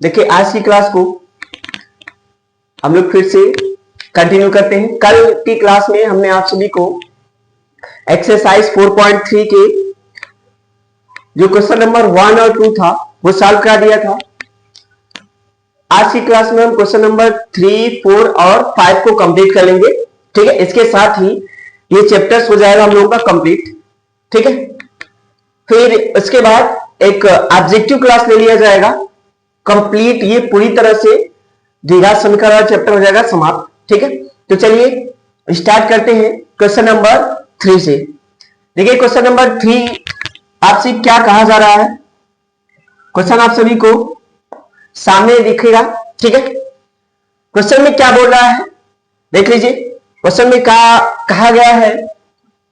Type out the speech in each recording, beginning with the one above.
देखिए आज की क्लास को हम लोग फिर से कंटिन्यू करते हैं। कल की क्लास में हमने आप सभी को एक्सरसाइज 4.3 के जो क्वेश्चन नंबर 1 और 2 था वो सॉल्व करा दिया था। आज की क्लास में हम क्वेश्चन नंबर 3, 4 और 5 को कंप्लीट कर लेंगे। ठीक है, इसके साथ ही ये चैप्टर्स हो जाएगा हम लोगों का कंप्लीट। ठीक है, फिर इसके बाद एक ऑब्जेक्टिव क्लास ले लिया जाएगा कंप्लीट। ये पूरी तरह से द्विघात समीकरण वाला चैप्टर हो जाएगा समाप्त। ठीक है, तो चलिए स्टार्ट करते हैं क्वेश्चन नंबर 3 से। देखिए क्वेश्चन नंबर 3 आपसे क्या कहा जा रहा है। क्वेश्चन आप सभी को सामने दिखेगा। ठीक है, क्वेश्चन में क्या बोल रहा है देख लीजिए। क्वेश्चन में कहा गया है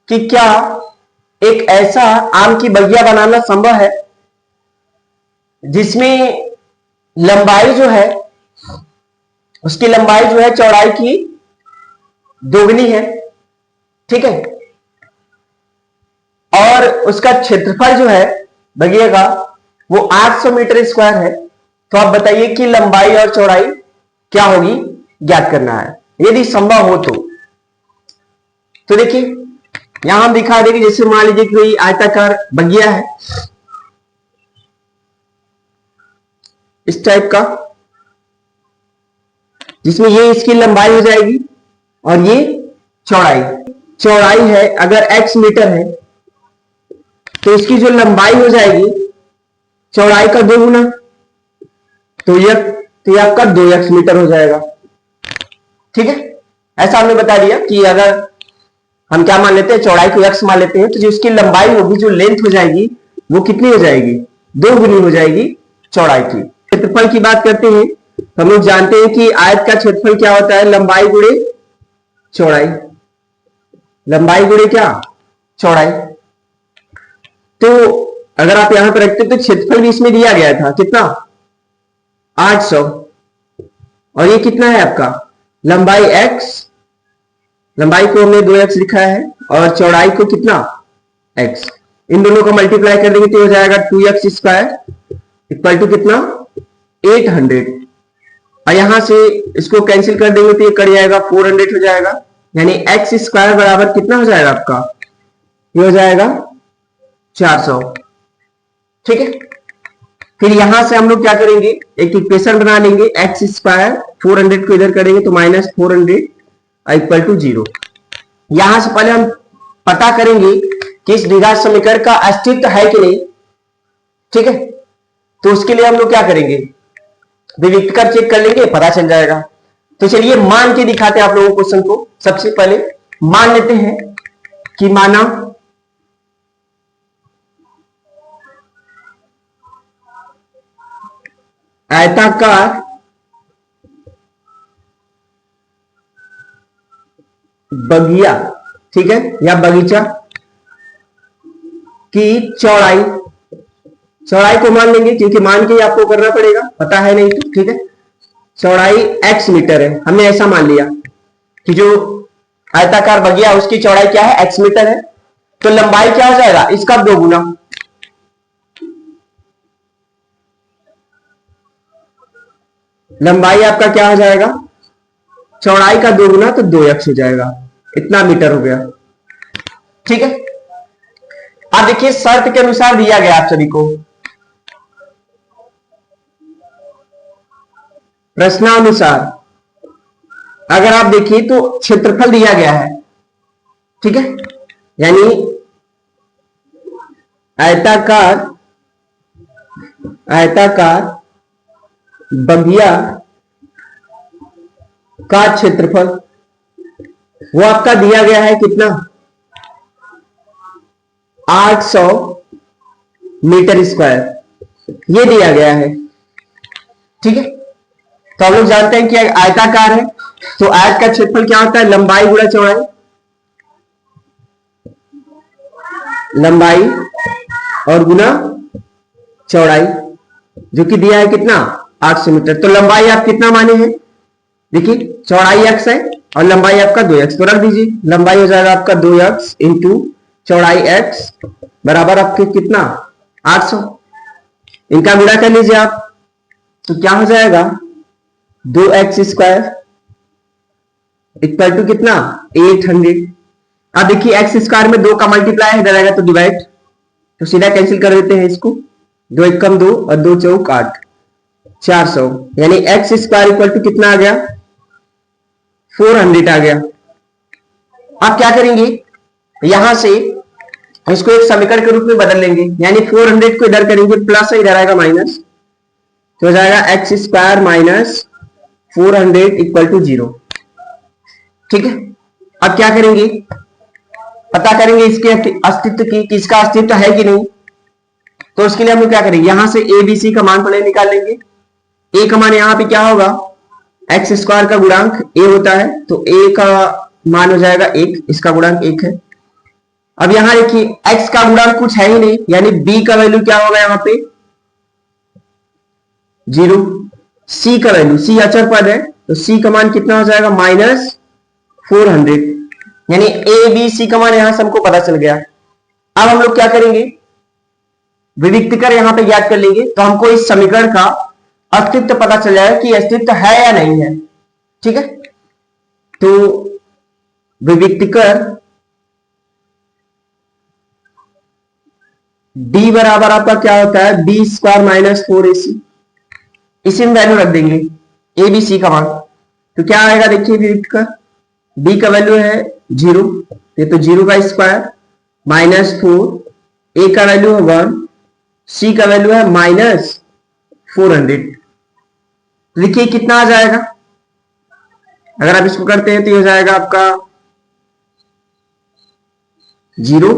कि क्या एक ऐसा आम की बगिया बनाना संभव है जिसमें लंबाई जो है उसकी लंबाई जो है चौड़ाई की दोगुनी है। ठीक है, और उसका क्षेत्रफल जो है बगिया का वो 800 मीटर स्क्वायर है। तो आप बताइए कि लंबाई और चौड़ाई क्या होगी, ज्ञात करना है यदि संभव हो तो देखिए यहां हम दिखा देंगे। जैसे मान लीजिए कि कोई आयताकार बगिया है इस टाइप का, जिसमें ये इसकी लंबाई हो जाएगी और ये चौड़ाई है। अगर x मीटर है तो इसकी जो लंबाई हो जाएगी चौड़ाई का 2 गुना, तो ये आपका 2x मीटर हो जाएगा। ठीक है, ऐसा हमने बता दिया कि अगर हम क्या मान लेते हैं, चौड़ाई को x मान लेते हैं, तो जो इसकी लंबाई होगी, जो लेंथ हो जाएगी वो कितनी हो जाएगी, 2 गुनी हो जाएगी चौड़ाई की। क्षेत्रफल की बात करते हैं तो हम लोग जानते हैं कि आयत का क्षेत्रफल क्या होता है, लंबाई गुणे चौड़ाई। लंबाई गुणे क्या, चौड़ाई। तो अगर आप यहां पर रखते तो क्षेत्रफल भी इसमें दिया गया था, कितना 800, और ये कितना है आपका लंबाई x, लंबाई को हमने 2x लिखा है और चौड़ाई को कितना x। इन दोनों को मल्टीप्लाई कर देंगे तो हो जाएगा 2x स्क्वायर इक्वल टू कितना 800, और यहां से इसको कैंसिल कर देंगे तो ये कट जाएगा 400 हो जाएगा। यानी x स्क्वायर बराबर कितना हो जाएगा आपका, ये हो जाएगा 400। ठीक है, फिर यहां से हम लोग क्या करेंगे, एक इक्वेशन बना लेंगे, x स्क्वायर 400 को इधर करेंगे तो माइनस 400 इक्वल टू 0। यहां से पहले हम पता करेंगे कि इस द्विघात समीकरण का अस्तित्व है कि नहीं। ठीक है, तो उसके लिए हम लोग क्या करेंगे, विविक्त कर चेक कर लेंगे, पता चल जाएगा। तो चलिए मान के दिखाते हैं आप लोगों को क्वेश्चन को। सबसे पहले मान लेते हैं कि माना आयताकार बगिया, ठीक है, या बगीचा की चौड़ाई को मान लेंगे, क्योंकि मान के ही आपको करना पड़ेगा, पता है नहीं तो। ठीक है, चौड़ाई x मीटर है, हमने ऐसा मान लिया कि जो आयताकार बगिया उसकी चौड़ाई क्या है, x मीटर है। तो लंबाई क्या हो जाएगा, इसका 2 गुना। लंबाई आपका क्या हो जाएगा, चौड़ाई का 2 गुना, तो 2x हो जाएगा, इतना मीटर हो गया। ठीक है, अब देखिए शर्त के अनुसार दिया गया आप सभी को, प्रश्नानुसार अगर आप देखिए तो क्षेत्रफल दिया गया है। ठीक है, यानी आयताकार बगिया का क्षेत्रफल वो आपका दिया गया है कितना, 800 मीटर स्क्वायर, ये दिया गया है। ठीक है, तो हम लोग जानते हैं कि आयताकार है तो आयत का क्षेत्रफल क्या होता है, लंबाई गुणा चौड़ाई। लंबाई और गुना चौड़ाई, जो कि दिया है कितना 800 मीटर। तो लंबाई आप कितना माने हैं, देखिए चौड़ाई x है और लंबाई आपका 2x, तो रख दीजिए। लंबाई हो जाएगा आपका 2x इंटू चौड़ाई x बराबर आपके कितना 800। इनका गुणा कर लीजिए आप, तो क्या हो जाएगा 2x² इक्वल टू कितना 800। अब देखिए एक्स स्क्वायर में 2 का मल्टीप्लाई इधर आएगा तो डिवाइड, तो सीधा कैंसिल कर देते हैं इसको, 2 एकम 2 और 2 चौक 8, 400, यानी एक्स स्क्वायर इक्वल टू कितना आ गया 400 आ गया। अब क्या करेंगे यहां से इसको एक समीकरण के रूप में बदल लेंगे, यानी 400 को इधर करेंगे प्लस है, इधर आएगा माइनस, तो हो जाएगा x square minus 400 equal to 0। ठीक है, अब क्या करेंगे पता करेंगे इसके अस्तित्व की, कि इसका अस्तित्व है कि नहीं। तो उसके लिए हम लोग क्या करेंगे, यहां से ए बी सी का मान पहले निकाल लेंगे। ए का मान यहां पे क्या होगा, एक्स स्क्वायर का गुणांक ए होता है, तो ए का मान हो जाएगा 1, इसका गुणांक 1 है। अब यहां देखिए x का गुणांक कुछ है ही नहीं, यानी b का वैल्यू क्या होगा यहां पे 0, c का वैल्यू, c अचर पद है तो c का मान कितना हो जाएगा -400, यानी a b c का मान यहां से हमको पता चल गया। अब हम लोग क्या करेंगे विविक्त कर यहां पे ज्ञात कर लेंगे, तो हमको इस समीकरण का अस्तित्व पता चल जाएगा कि अस्तित्व है या नहीं है। ठीक है, तो विविक्त कर d बराबर आपका क्या होता है b² - 4ac, इसी में वैल्यू रख देंगे a b c का मान, तो क्या आएगा देखिए विविक्त कर b का वैल्यू है 0, ये तो 0 का स्क्वायर -4, a का वैल्यू है 1, c का वैल्यू है -400। देखिए कितना आ जाएगा, अगर आप इसको करते हैं तो ये हो जाएगा आपका 0,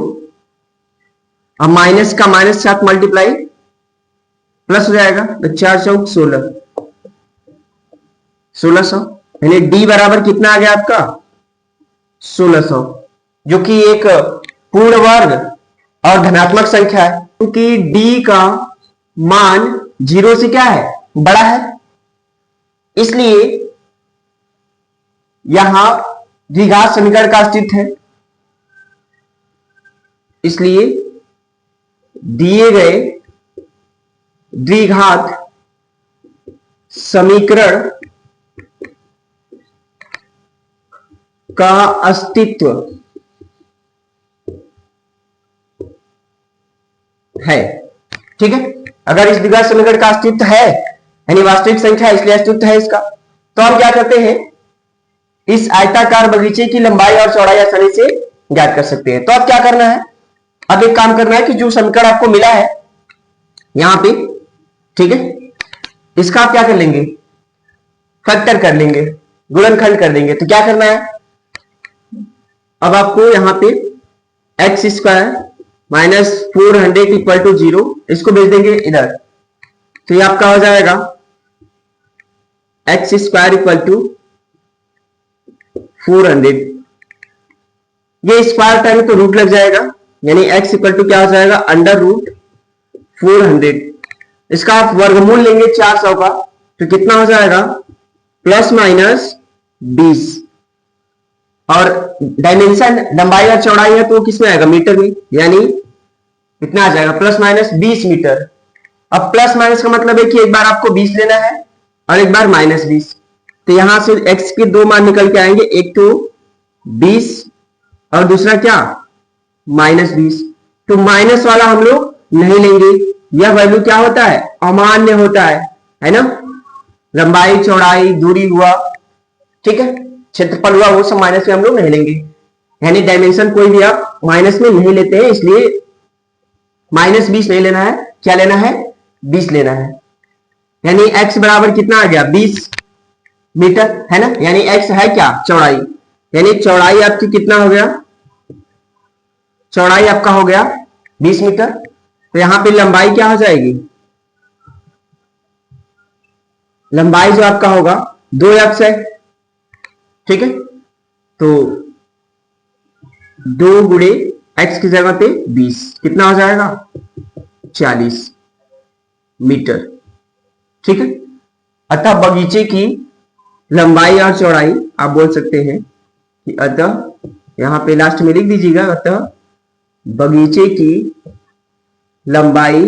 अब माइनस का माइनस साथ मल्टीप्लाई प्लस हो जाएगा, तो 4 चौक 16, 1600, यानी d बराबर कितना आ गया आपका 1600, जो कि एक पूर्ण वर्ग और धनात्मक संख्या है, क्योंकि d का मान 0 से क्या है बड़ा है, इसलिए यहां द्विघात समीकरण का अस्तित्व है। इसलिए दिए गए द्विघात समीकरण का अस्तित्व है। ठीक है, अगर इस द्विघात समीकरण का अस्तित्व है यानी वास्तविक संख्या इसलिए अस्तित्व है इसका, तो हम क्या करते हैं इस आयताकार बगीचे की लंबाई और चौड़ाई आसानी से ज्ञात कर सकते हैं। तो अब क्या करना है, अब एक काम करना है कि जो समीकरण आपको मिला है यहां पे, ठीक है, इसका आप क्या कर लेंगे फैक्टर कर लेंगे, गुणनखंड कर देंगे। तो क्या करना है, अब आपको यहां पे x² - 400 इक्वल टू 0 इसको भेज देंगे इधर, तो ये आपका हो जाएगा x² इक्वल टू 400, ये स्क्वायर टर्म तो रूट लग जाएगा, यानी x इक्वल टू क्या हो जाएगा √400, इसका आप वर्गमूल लेंगे 400 का, तो कितना हो जाएगा ±20, और डायमेंशन लंबाई और चौड़ाई है तो किस में आएगा मीटर में, यानी कितना आ जाएगा ±20 मीटर। अब प्लस माइनस का मतलब है कि एक बार आपको 20 लेना है और एक बार -20, तो यहां से x के 2 मान निकल के आएंगे, एक तो 20 और दूसरा क्या -20, तो माइनस वाला हम लोग नहीं लेंगे, यह वैल्यू क्या होता है अमान्य होता है ना, लंबाई चौड़ाई दूरी हुआ, ठीक है, क्षेत्रफल हुआ, वो सब माइनस में हम लोग नहीं लेंगे, यानी डायमेंशन कोई भी आप माइनस में नहीं लेते हैं, इसलिए -20 नहीं लेना है, क्या लेना है 20 लेना है, यानी x बराबर कितना आ गया 20 मीटर, है ना, यानी x है क्या चौड़ाई, यानी चौड़ाई आपकी कितना हो गया, चौड़ाई आपका हो गया 20 मीटर, तो यहां पे लंबाई क्या हो जाएगी, लंबाई जो आपका होगा 2x है, ठीक है, तो 2 गुणे x की जगह पे 20 कितना हो जाएगा 40 मीटर, ठीक है। अतः बगीचे की लंबाई और चौड़ाई आप बोल सकते हैं कि अतः यहां पे लास्ट में लिख दीजिएगा, अतः बगीचे की लंबाई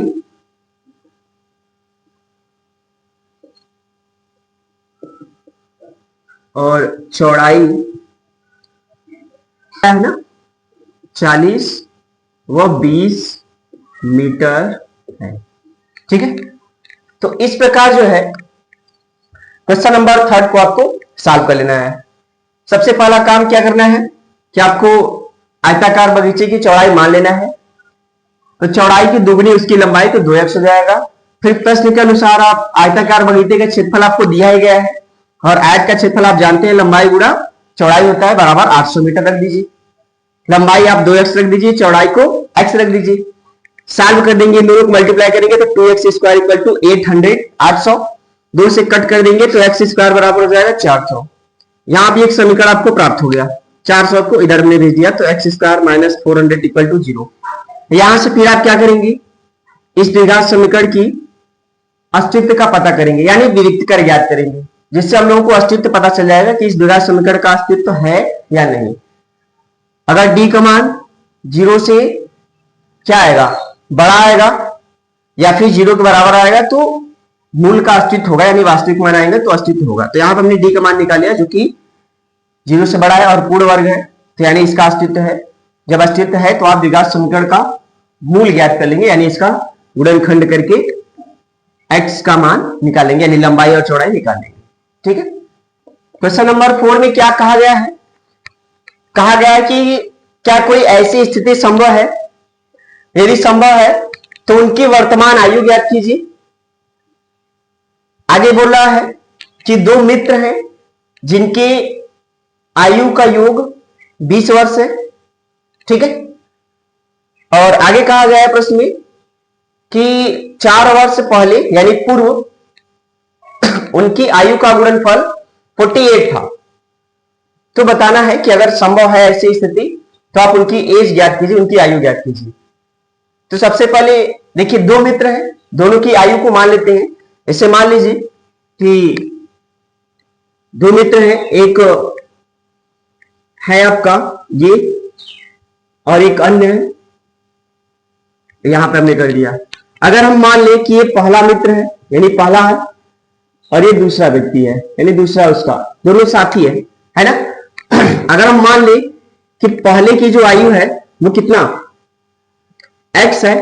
और चौड़ाई है ना 40 व 20 मीटर है। ठीक है, तो इस प्रकार जो है क्वेश्चन नंबर 3 को आपको सॉल्व कर लेना है। सबसे पहला काम क्या करना है कि आपको आयताकार बगीचे की चौड़ाई मान लेना है। तो चौड़ाई की दुगनी उसकी लंबाई, तो 2x हो जाएगा। फिर प्रश्न के अनुसार आप आयताकार बगीचे का क्षेत्रफल आपको दिया ही गया है, और आयत का क्षेत्रफल आप जानते हैं लंबाई गुणा चौड़ाई होता है बराबर 800 मीटर रख दीजिए। लंबाई आप 2x रख दीजिए, चौड़ाई को x रख दीजिए। सॉल्व कर देंगे, इन दोनों को मल्टीप्लाई करेंगे तो 2x स्क्वायर इक्वल टू 800, 800 2 से कट कर देंगे तो x स्क्वायर बराबर हो जाएगा 400। यहां भी एक समीकरण आपको प्राप्त हो गया, 400 को इधर में भेज दिया तो x square minus 400 equal to 0। यहां से फिर आप क्या करेंगे, इस द्विघात समीकरण की अस्तित्व का पता करेंगे, यानी विरिक्त कर ज्ञात करेंगे, जिससे हम लोगों को अस्तित्व पता चल जाएगा कि इस द्विघात समीकरण का अस्तित्व है या नहीं। अगर d का मान 0 से क्या आएगा, बड़ा आएगा या फिर 0 के बराबर आएगा तो मूल का अस्तित्व होगा, यानी वास्तविक मान आएंगे तो अस्तित्व होगा। तो यहां पर हमने d का मान निकाल लिया जो कि 0 से बड़ा है और पूर्ण वर्ग है, तो यानी इसका अस्तित्व है। जब अस्तित्व है तो आप द्विघात समीकरण का मूल ज्ञात कर लेंगे, यानी इसका गुणनखंड करके x का मान निकालेंगे, यानी लंबाई और चौड़ाई निकालेंगे। ठीक है, क्वेश्चन नंबर 4 में क्या कहा गया है, कहा गया है कि क्या कोई ऐसी स्थिति संभव है, यदि संभव है तो उनकी वर्तमान आयु ज्ञात कीजिए। आगे बोल रहा है कि दो मित्र हैं जिनकी आयु का योग 20 वर्ष है। ठीक है, और आगे कहा गया है प्रश्न में कि 4 वर्ष पहले यानी पूर्व उनकी आयु का गुणनफल 48 था। तो बताना है कि अगर संभव है ऐसी स्थिति तो आप उनकी एज ज्ञात कीजिए, उनकी आयु ज्ञात कीजिए। तो सबसे पहले देखिए, दो मित्र हैं, दोनों की आयु को मान लेते हैं। इसे मान लीजिए कि दो मित्र हैं, एक है आपका ये और एक अन्य है, यहां पर हमने कर दिया। अगर हम मान ले कि ये पहला मित्र है यानी पहला है और ये दूसरा व्यक्ति है यानी दूसरा उसका, दोनों साथी है ना। अगर हम मान ले कि पहले की जो आयु है वो कितना x है,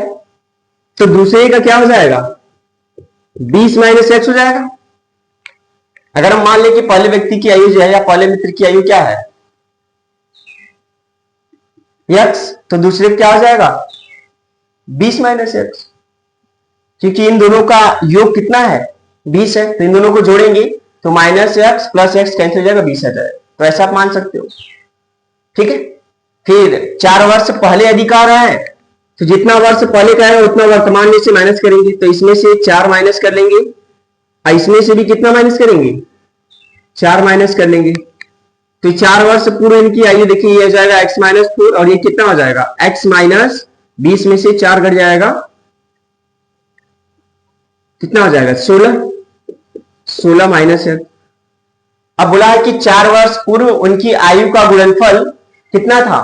तो दूसरे का क्या हो जाएगा 20 माइनस x हो जाएगा। अगर हम मान ले कि पहले व्यक्ति की आयु जो है या पहले मित्र की आयु क्या है x, तो दूसरे क्या हो जाएगा 20 माइनस x, क्योंकि इन दोनों का योग कितना है 20 है, तो इन दोनों को जोड़ेंगे तो minus x plus x cancel हो जाएगा, 20 आ जाएगा। तो ऐसा आप मान सकते हो। ठीक है, फिर 4 वर्ष पहले अधिक आ रहा है तो जितना वर्ष पहले का है उतना वर्तमान में से माइनस करेंगे, तो इसमें से 4 माइनस कर लेंगे और इसमें से भी कितना माइनस करेंगे 4 माइनस कर लेंगे। तो 4 वर्ष पूर्व इनकी आयु देखिए, ये हो जाएगा x माइनस 4 और ये कितना हो जाएगा x माइनस 20 में से 4 घट जाएगा, कितना हो जाएगा 16 माइनस है। अब बोला है कि 4 वर्ष पूर्व उनकी आयु का गुणनफल कितना था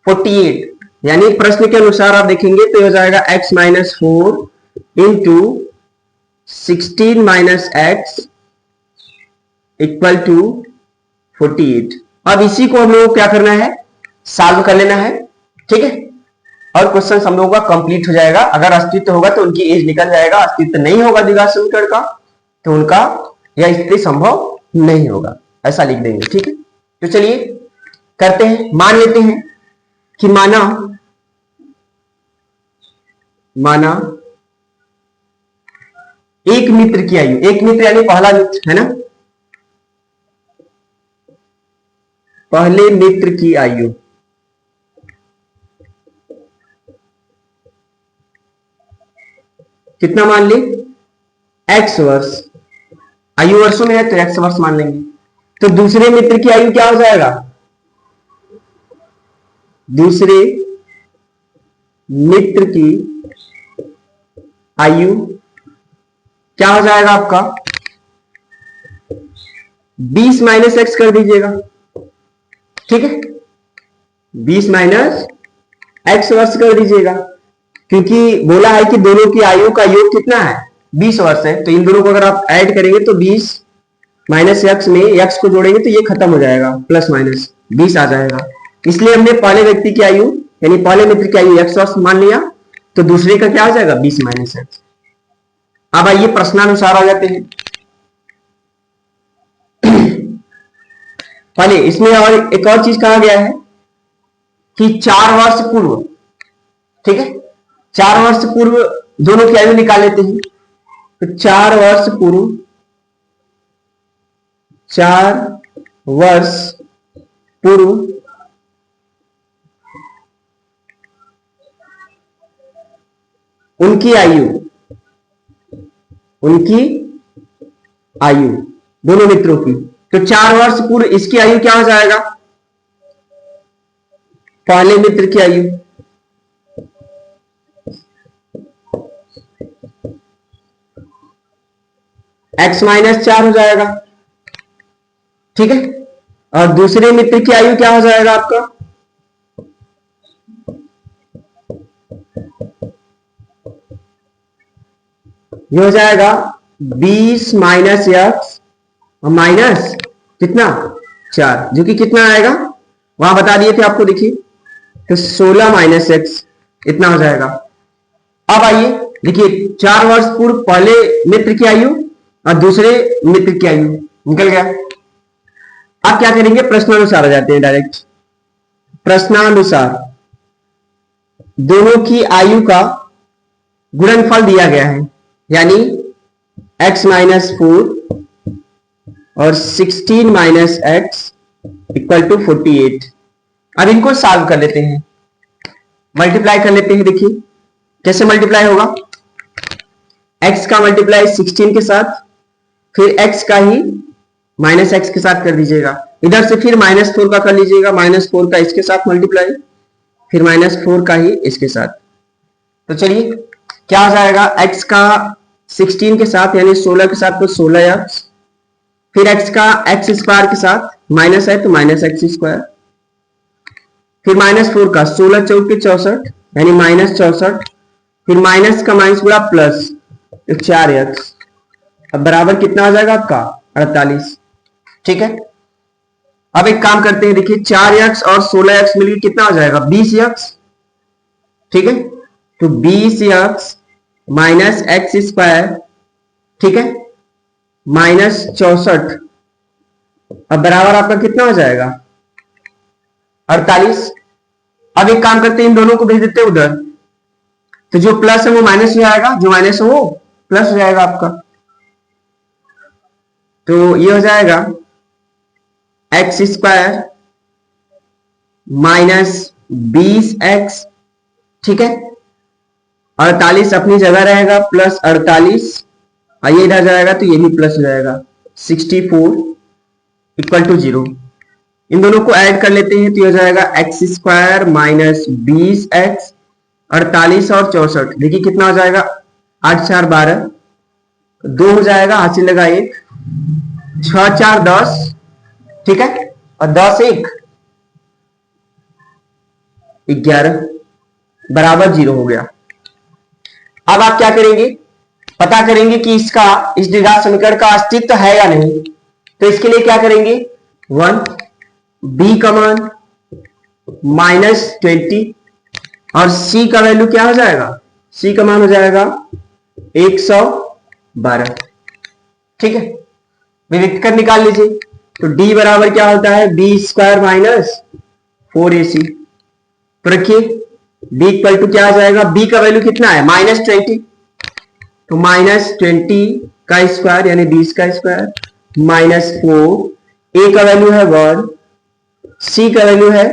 48, यानी प्रश्न के अनुसार आप देखेंगे तो हो जाएगा x minus 4 into 16 minus x equal to 48। अब इसी को हम लोगों को क्या करना है सॉल्व कर लेना है। ठीक है, और क्वेश्चन हम लोगों का कंप्लीट हो जाएगा। अगर अस्तित्व होगा तो उनकी एज निकल जाएगा, अस्तित्व नहीं होगा द्विघात समीकरण का तो उनका यह स्थिति संभव नहीं होगा, ऐसा लिख देंगे। ठीक है, तो चलिए करते हैं। मान लेते हैं कि माना एक मित्र की आयु, एक मित्र यानी पहला मित्र है ना, पहले मित्र की आयु कितना मान ले x वर्ष, आयु वर्षों में है तो x वर्ष मान लेंगे। तो दूसरे मित्र की आयु क्या हो जाएगा, दूसरे मित्र की आयु क्या हो जाएगा आपका 20 माइनस x कर दीजिएगा। ठीक है, 20 माइनस x वर्ष कर दीजिएगा, क्योंकि बोला है कि दोनों की आयु का योग कितना है 20 वर्ष है, तो इन दोनों को अगर आप ऐड करेंगे तो 20 माइनस एक्स में एक्स को जोड़ेंगे तो ये खत्म हो जाएगा, प्लस माइनस 20 आ जाएगा। इसलिए हमने पहले व्यक्ति की आयु यानी पहले मित्र की आयु एक्स वर्ष मान लिया, तो दूसरे का क्या हो जाएगा 20 माइनस एक्स। अब आइए प्रश्नानुसार आ जाते हैं। पहले इसमें और एक और चीज कहा गया है कि 4 वर्ष पूर्व, ठीक है, 4 वर्ष पूर्व दोनों की आयु निकाल लेते हैं। तो 4 वर्ष पूर्व, 4 वर्ष पूर्व उनकी आयु दोनों मित्रों की, तो 4 वर्ष पूर्व इसकी आयु क्या हो जाएगा, पहले मित्र की आयु x माइनस 4 हो जाएगा, ठीक है। और दूसरे मित्र की आयु क्या हो जाएगा आपका, ये हो जाएगा 20 माइनस एक्स और माइनस कितना 4, जो कि कितना आएगा वहां बता दिए थे आपको, देखिए, तो 16 माइनस एक्स इतना हो जाएगा। अब आइए देखिए, 4 वर्ष पूर्व पहले मित्र की आयु और दूसरे मित्र की आयु निकल गया। अब क्या करेंगे, प्रश्नानुसार आ जाते हैं डायरेक्ट। प्रश्नानुसार दोनों की आयु का गुणनफल दिया गया है, यानी x माइनस 4 और 16 माइनस एक्स इक्वल टू 48। अब इनको सॉल्व कर लेते हैं, मल्टीप्लाई कर लेते हैं। देखिए कैसे मल्टीप्लाई होगा, x का मल्टीप्लाई 16 के साथ, फिर x का ही माइनस एक्स के साथ कर दीजिएगा, इधर से फिर माइनस 4 का कर लीजिएगा, माइनस 4 का इसके साथ मल्टीप्लाई, फिर माइनस 4 का ही इसके साथ। तो चलिए क्या हो जाएगा, x का 16 के साथ यानी 16 के साथ तो 16x, फिर x का x स्क्वायर के साथ माइनस है तो माइनस एक्स स्क्वायर, फिर माइनस 4 का 16 चौक के 64 यानी माइनस 64, फिर माइनस का माइनस पूरा प्लस तो 4x, अब बराबर कितना हो जाएगा आपका 48, ठीक है। अब एक काम करते हैं, देखिए 4x और 16x मिलकर कितना हो जाएगा 20x, ठीक है। तो 20x माइनस एक्स स्क्वायर, ठीक है, माइनस 64, अब बराबर आपका कितना हो जाएगा 48। अब एक काम करते हैं, इन दोनों को भेज देते हैं उधर, तो जो प्लस है वो माइनस हो जाएगा, जो माइनस है वो प्लस हो जाएगा आपका। तो ये हो जाएगा एक्स स्क्वायर माइनस 20x, ठीक है, 48 अपनी जगह रहेगा प्लस 48, ये इधर जाएगा तो ये भी प्लस हो जाएगा 64 इक्वल टू 0। इन दोनों को ऐड कर लेते हैं तो ये हो जाएगा एक्स स्क्वायर माइनस 20x, 48 और 64, देखिए कितना हो जाएगा 8 4 12, 2 हो जाएगा, हासिल लगा 1, 6 4 10, ठीक है, और 10 1 11 बराबर 0 हो गया। अब आप क्या करेंगे, पता करेंगे कि इसका इस द्विघात समीकरण का अस्तित्व है या नहीं। तो इसके लिए क्या करेंगे, 1 b का मान -20 और c का वैल्यू क्या हो जाएगा, c का मान हो जाएगा 112, ठीक है। विविक्त कर निकाल लीजिए, तो d बराबर क्या होता है b स्क्वायर माइनस 4ac, तो रखिए d इक्वल टू क्या आ जाएगा, b का वैल्यू कितना है -20, तो -20 का स्क्वायर यानी 20 का स्क्वायर -4, a का वैल्यू है 1, c का वैल्यू है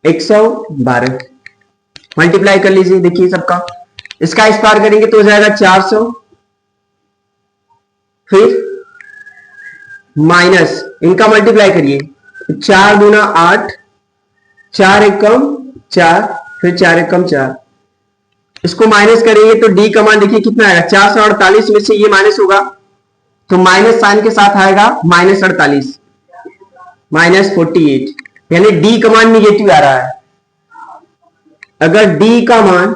112, मल्टीप्लाई कर लीजिए। देखिए सबका, इसका स्क्वायर करेंगे तो हो जाएगा 400, फिर माइनस इनका मल्टीप्लाई करिए, 4 दूना 8, 4 एकम 4, फिर 4 एकम 4, इसको माइनस करेंगे तो d का मान देखिए कितना आएगा, 448 में से ये माइनस होगा तो माइनस साइन के साथ आएगा -48 -48, यानी d का मान निगेटिव आ रहा है। अगर d का मान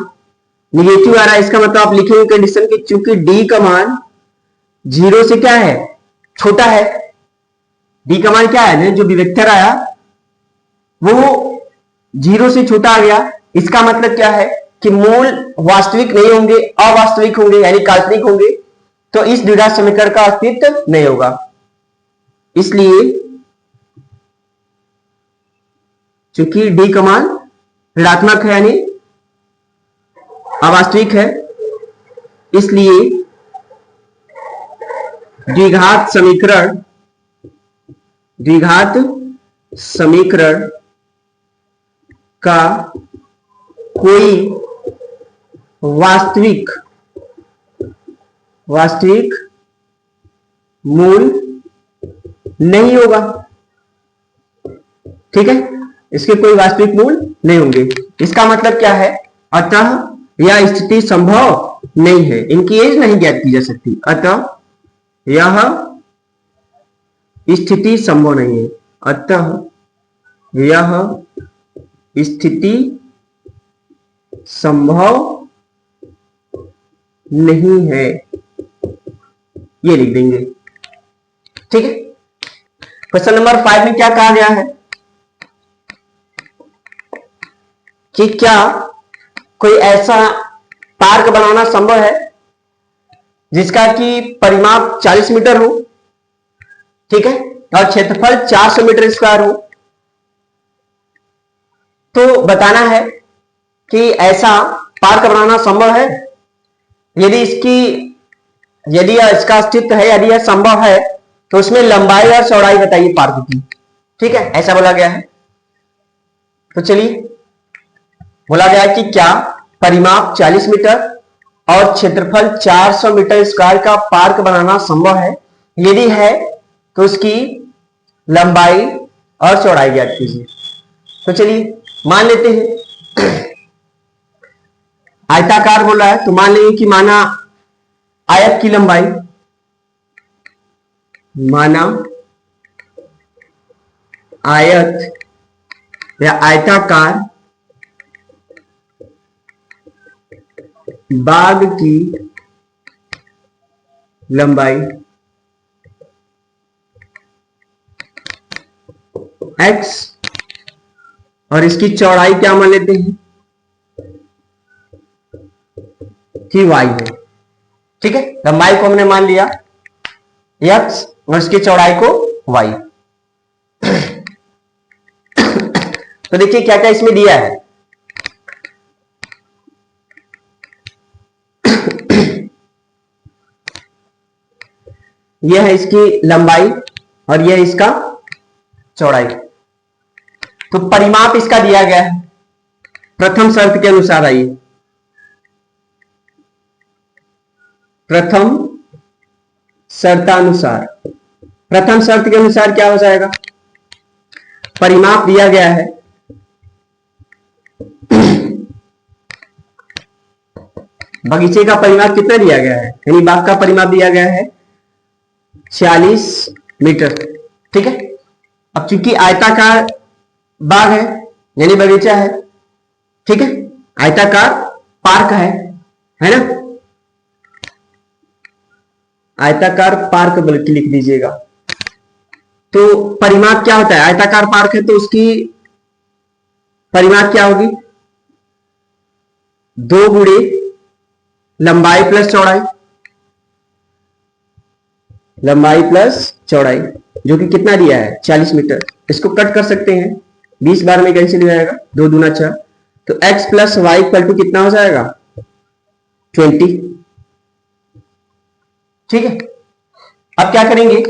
निगेटिव आ रहा है इसका मतलब आप लिखेंगे कंडीशन की, चूंकि d का मान 0 से क्या है छोटा है, डी का मान क्या है, जो भी वेक्टर आया वो 0 से छोटा आ गया, इसका मतलब क्या है कि मूल वास्तविक नहीं होंगे, अवास्तविक होंगे यानी काल्पनिक होंगे, तो इस द्विघात समीकरण का अस्तित्व नहीं होगा। इसलिए चूंकि डी का मान ऋणात्मक है यानी अवास्तविक है, इसलिए द्विघात समीकरण का कोई वास्तविक मूल नहीं होगा। ठीक है, इसके कोई वास्तविक मूल नहीं होंगे। इसका मतलब क्या है, अतः यह स्थिति संभव नहीं है, इनकी एज नहीं ज्ञात की जा सकती, अतः यह स्थिति संभव नहीं है, अतः यह स्थिति संभव नहीं है, ये लिख देंगे। ठीक है, क्वेश्चन नंबर 5 में क्या कहा गया है कि क्या कोई ऐसा पार्क बनाना संभव है जिसका कि परिमाप 40 मीटर हो, ठीक है, और क्षेत्रफल 400 मीटर स्क्वायर हो। तो बताना है कि ऐसा पार्क बनाना संभव है, यदि इसका अस्तित्व है, यदि यह संभव है, तो उसमें लंबाई और चौड़ाई बताइए पार्क की। ठीक है, ऐसा बोला गया है। तो चलिए, बोला गया है कि क्या परिमाप 40 मीटर और क्षेत्रफल 400 मीटर स्क्वायर का पार्क बनाना संभव है, यदि है तो उसकी लंबाई और चौड़ाई ज्ञात कीजिए। तो चलिए मान लेते हैं आयताकार बोला है, तो मान लेंगे कि माना आयत की लंबाई, माना आयत या आयताकार बाग की लंबाई x और इसकी चौड़ाई क्या मान लेते हैं कि y है। ठीक है, लंबाई को हमने मान लिया x और इसकी चौड़ाई को y। तो देखिए क्या क्या इसमें दिया है। यह है इसकी लंबाई और यह इसका चौड़ाई। तो परिमाप इसका दिया गया है प्रथम शर्त के अनुसार। आइए, प्रथम शर्तानुसार, प्रथम शर्त के अनुसार क्या हो जाएगा, परिमाप दिया गया है बगीचे का परिमाप कितना दिया गया है, यानी बाग का परिमाप दिया गया है 40 मीटर। ठीक है, अब चूंकि आयताकार बाग है यानी बगीचा है, ठीक है, आयताकार पार्क है ना, आयताकार पार्क बल्कि लिख दीजिएगा। तो परिमाप क्या होता है, आयताकार पार्क है तो उसकी परिमाप क्या होगी, 2 गुणे लंबाई प्लस चौड़ाई, लंबाई प्लस चौड़ाई, जो कि कितना दिया है 40 मीटर। इसको कट कर सकते हैं, 20 बार में कैंसिल हो जाएगा, 2 दूना 6, तो x plus y equal to कितना हो जाएगा 20। ठीक है, अब क्या करेंगे,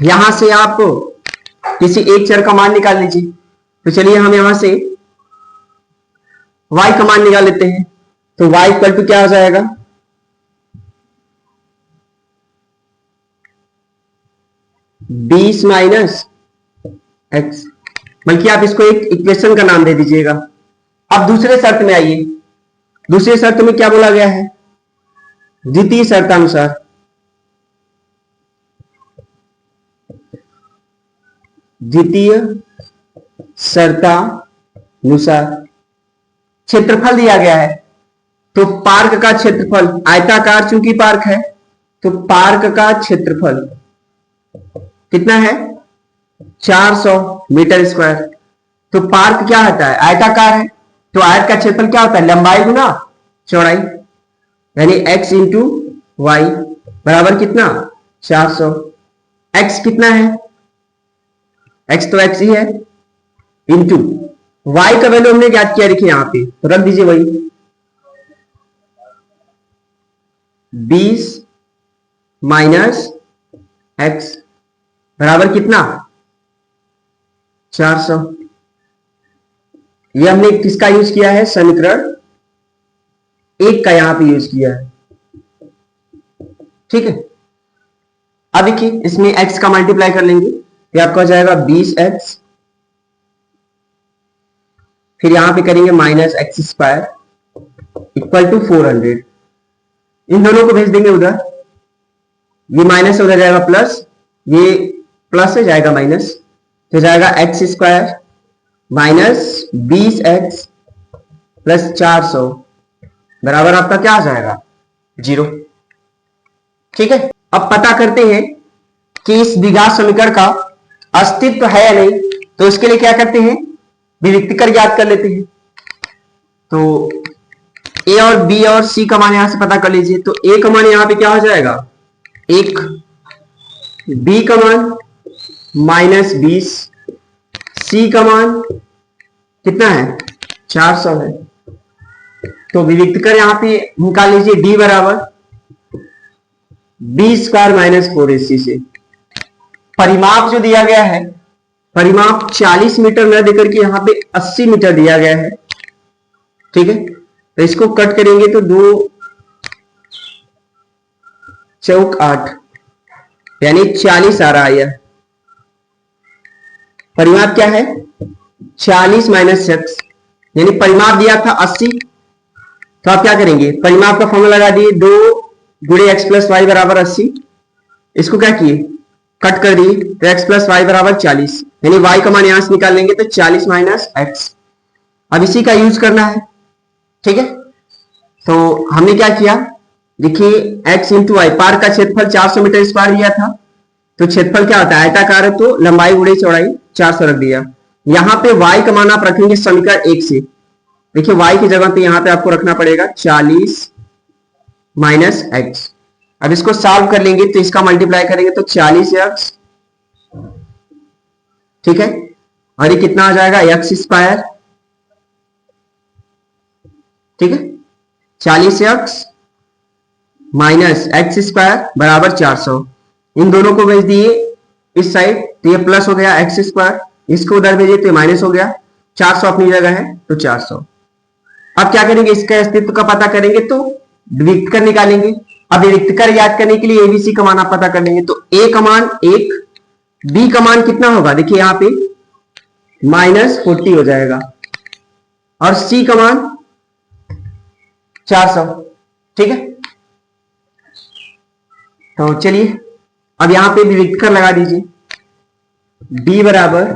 यहां से आप किसी एक चर का मान निकाल लीजिए। तो चलिए हम यहां से y का मान निकाल लेते हैं। तो y इक्वल टू क्या हो जाएगा, 20 माइनस x, बल्कि आप इसको एक इक्वेशन का नाम दे दीजिएगा। अब दूसरे शर्त में आइए, दूसरे शर्त में क्या बोला गया है, द्वितीय शर्तानुसार, द्वितीय शर्तानुसार क्षेत्रफल दिया गया है। तो पार्क का क्षेत्रफल, आयताकार चूंकि पार्क है तो पार्क का क्षेत्रफल कितना है 400 मीटर स्क्वायर। तो पार्क क्या होता है, आयताकार है, तो आयत का क्षेत्रफल क्या होता है, लंबाई गुना चौड़ाई, यानी x इंटू वाई बराबर कितना 400। x कितना है, x तो x ही है, इंटू y का वैल्यू हमने ज्ञात किया, देखिए यहां पे तो रख दीजिए वही 20 माइनस x बराबर कितना 400। ये हमने किसका यूज किया है, समीकरण 1 का यहां पे यूज किया है, ठीक है। अब देखिए इसमें x का मल्टीप्लाई कर लेंगे, ये आपका हो जाएगा 20x, फिर यहां पे करेंगे minus x square equal to 400। इन दोनों को भेज देंगे उधर, ये माइनस उधर जाएगा प्लस, ये प्लस से जाएगा माइनस, तो जाएगा x square minus 20x plus 400 बराबर आपका क्या आ जाएगा 0, ठीक है। अब पता करते हैं कि इस द्विघात समीकरण का अस्तित्व है या नहीं, तो इसके लिए क्या करते हैं, विविक्तीकर ज्ञात कर लेते हैं। तो a और b और c का मान यहां से पता कर लीजिए। तो a का मान यहां पे क्या हो जाएगा 1, b का मान माइनस 20, c का मान कितना है 400 है। तो विविक्तीकर यहां पे निकाल लीजिए, d बराबर b स्क्वायर माइनस 4ac से। परिमाप जो दिया गया है, परिमाप 40 मीटर न देकर के यहां पे 80 मीटर दिया गया है, ठीक है। तो इसको कट करेंगे तो 2 चौक 8 यानी 40 आ रहा है। यह परिमाप क्या है 40 माइनस x, यानी परिमाप दिया था 80, तो आप क्या करेंगे, परिमाप का फॉर्मूला लगा दिए 2 गुणे x प्लस वाई बराबर 80, इसको क्या किए कट कर दिए, तो x प्लस वाई बराबर 40, यानी y का मान यहां से निकाल लेंगे तो 40 माइनस x। अब इसी का यूज करना है, ठीक है। तो हमने क्या किया, देखिए x इंटू वाई, पार्क का क्षेत्रफल 400 मीटर स्क्वायर दिया था, तो क्षेत्रफल क्या होता है आयताकार है, तो लंबाई गुणे चौड़ाई 400 रख दिया। यहां पे y का मान आप रखेंगे समीकरण 1 से, देखिए y की जगह पे यहां पे आपको रखना पड़ेगा 40 माइनस x। अब इसको सॉल्व कर लेंगे तो इसका मल्टीप्लाई करेंगे तो 40x, ठीक है, और ये कितना आ जाएगा x स्क्वायर, ठीक है, 40x माइनस एक्स स्क्वायर बराबर 400। इन दोनों को भेज दिए इस साइड, तो ये प्लस हो गया एक्स स्क्वायर, इसको उधर भेजिए तो ये माइनस हो गया, 400 अपनी जगह है तो 400। अब क्या करेंगे, इसका अस्तित्व का पता करेंगे तो विविक्तकर निकालेंगे। अब विविक्तकर याद करने के लिए एबीसी का मान आप पता कर लेंगे, तो ए का मान 1, बी का मान कितना होगा, देखिए यहां पे माइनस 40 हो जाएगा, और सी का मान 400, ठीक है। तो चलिए अब यहां पे विविक्तकर लगा दीजिए, b बराबर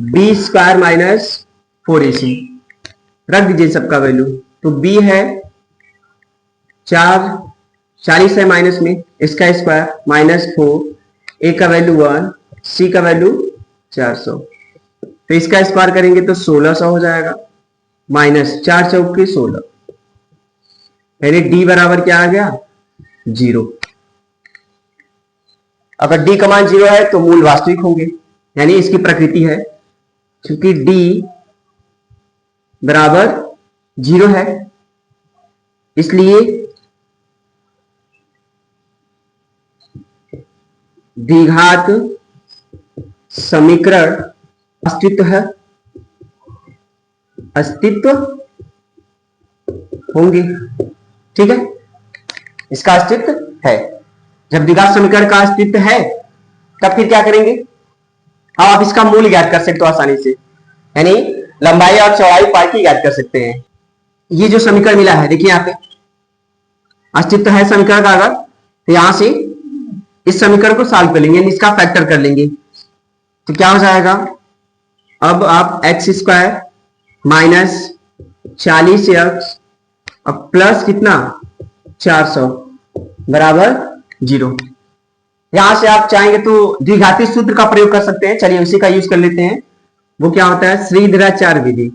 बी स्क्वायर माइनस 4ac, रख दीजिए सबका वैल्यू। तो b है 40 है माइनस में, इसका स्क्वायर माइनस 4, a का वैल्यू 1, c का वैल्यू 400, तो इसका स्क्वायर करेंगे तो 1600 हो जाएगा, माइनस 4 चौके 16, यानी d बराबर क्या आ गया 0। अगर d का मान 0 है तो मूल वास्तविक होंगे, यानी इसकी प्रकृति है, क्योंकि d बराबर 0 है, इसलिए द्विघात समीकरण अस्तित्व है, अस्तित्व होंगे, ठीक है, इसका अस्तित्व है। जब द्विघात समीकरण का अस्तित्व है तब फिर क्या करेंगे, अब आप इसका मूल ज्ञात कर सकते हो आसानी से, यानी लंबाई और चौड़ाई पाई की ज्ञात कर सकते हैं। ये जो समीकरण मिला है, देखिए यहां पे अस्तित्व है समीकरण का, अगर तो यहां से इस समीकरण को सॉल्व कर लेंगे, यानी इसका फैक्टर कर लेंगे, तो क्या हो जाएगा, अब आप एक्स स्क्वायर माइनस 40x अब प्लस कितना 400 बराबर 0। यहां से आप चाहेंगे तो द्विघाती सूत्र का प्रयोग कर सकते हैं। चलिए उसी का यूज कर लेते हैं। वो क्या होता है? श्रीधराचार्य विधि।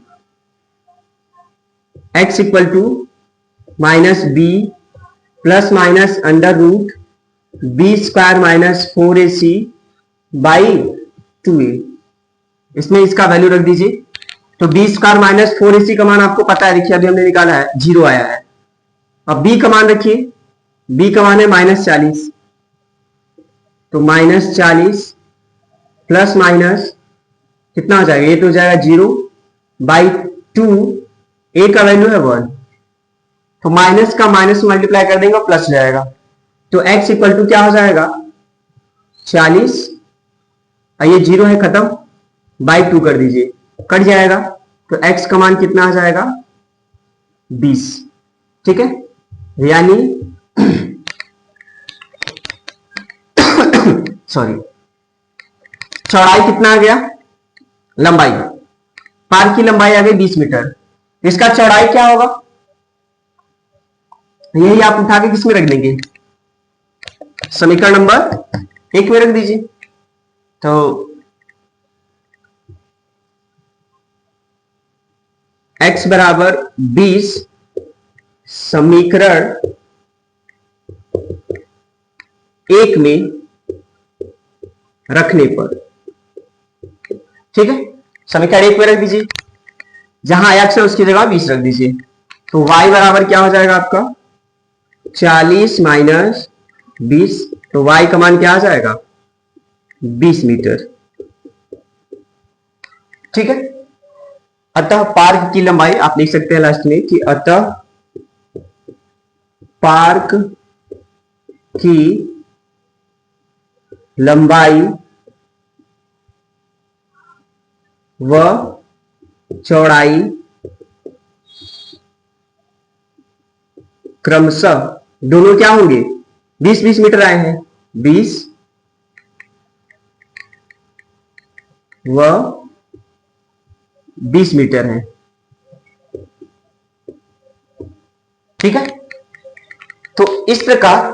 x equal to minus b plus minus under root b square minus 4ac by 2a। इसमें इसका वैल्यू रख दीजिए। तो बी स्क्वायर माइनस 4ac का मान आपको पता है, देखिए अभी हमने निकाला है, 0 आया है। अब b का मान रखिए, b का मान है -40, तो -40 प्लस माइनस कितना हो जाएगा? ये तो हो जाएगा 0 बाई 2, a का वैल्यू है 1, तो माइनस का माइनस मल्टीप्लाई कर देंगे प्लस हो जाएगा। तो x इक्वल टू क्या हो जाएगा? 40, ये 0 है खत्म, बाई 2 कर दीजिए, कट जाएगा। तो x का मान कितना आ जाएगा? 20। ठीक है, यानी सॉरी, चौड़ाई कितना आ गया? लंबाई, पार्क की लंबाई आ गई 20 मीटर। इसका चौड़ाई क्या होगा? यही आप उठा के किसमें रख देंगे? समीकरण नंबर 1 में रख दीजिए। तो x बराबर 20 समीकरण 1 में रखने पर, ठीक है, समीकरण 1 में रख दीजिए, जहां x है उसकी जगह 20 रख दीजिए। तो y बराबर क्या हो जाएगा आपका? 40 माइनस 20, तो y का मान क्या आ जाएगा? 20 मीटर। ठीक है, अतः पार्क की लंबाई आप लिख सकते हैं लास्ट में कि अतः पार्क की लंबाई व चौड़ाई क्रमशः दोनों क्या होंगे? 20-20 मीटर आए हैं, 20 व 20 मीटर है। ठीक है, तो इस प्रकार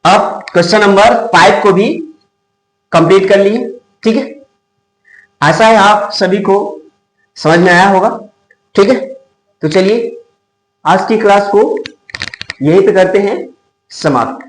अब क्वेश्चन नंबर 5 को भी कंप्लीट कर लिए। ठीक है, आशा है आप सभी को समझ में आया होगा। ठीक है, तो चलिए आज की क्लास को यहीं पे करते हैं समाप्त।